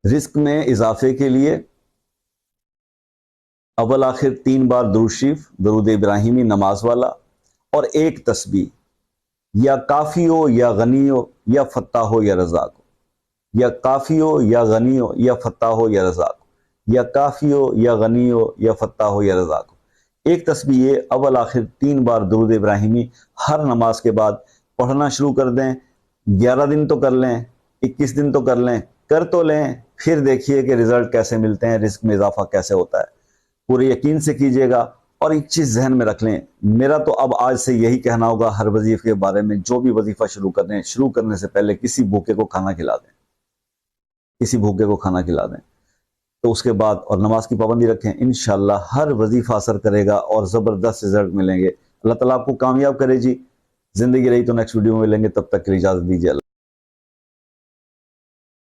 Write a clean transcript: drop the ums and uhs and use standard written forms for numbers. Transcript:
Risk में इजाफे के लिए अव्वल आखिर 3 बार दुरूद शरीफ, दरूद इब्राहिमी नमाज वाला, और एक तस्बीह, या काफ़ी हो या गनी हो या फत्ता हो या रज़ाक हो, या काफ़ी हो या गनी हो या फत्ता हो या रज़ाक हो, या काफ़ी हो या गनी हो या फत्ता हो या रज़ाक हो। एक तस्बीह अव्वल आखिर 3 बार दरूद इब्राहिमी हर नमाज के बाद पढ़ना शुरू कर दें। 11 दिन तो कर लें, 21 दिन तो कर लें, कर तो लें, फिर देखिए कि रिजल्ट कैसे मिलते हैं, रिस्क में इजाफा कैसे होता है। पूरे यकीन से कीजिएगा। और एक चीज़ जहन में रख लें, मेरा तो अब आज से यही कहना होगा हर वजीफे के बारे में, जो भी वजीफा शुरू कर दें, शुरू करने से पहले किसी भूखे को खाना खिला दें, किसी भूखे को खाना खिला दें। तो उसके बाद और नमाज की पाबंदी रखें, इंशाअल्लाह हर वजीफा असर करेगा और ज़बरदस्त रिजल्ट मिलेंगे। अल्लाह ताला आपको कामयाब करे जी। ज़िंदगी रही तो नेक्स्ट वीडियो में मिलेंगे, तब तक के लिए इजाज़त दीजिए।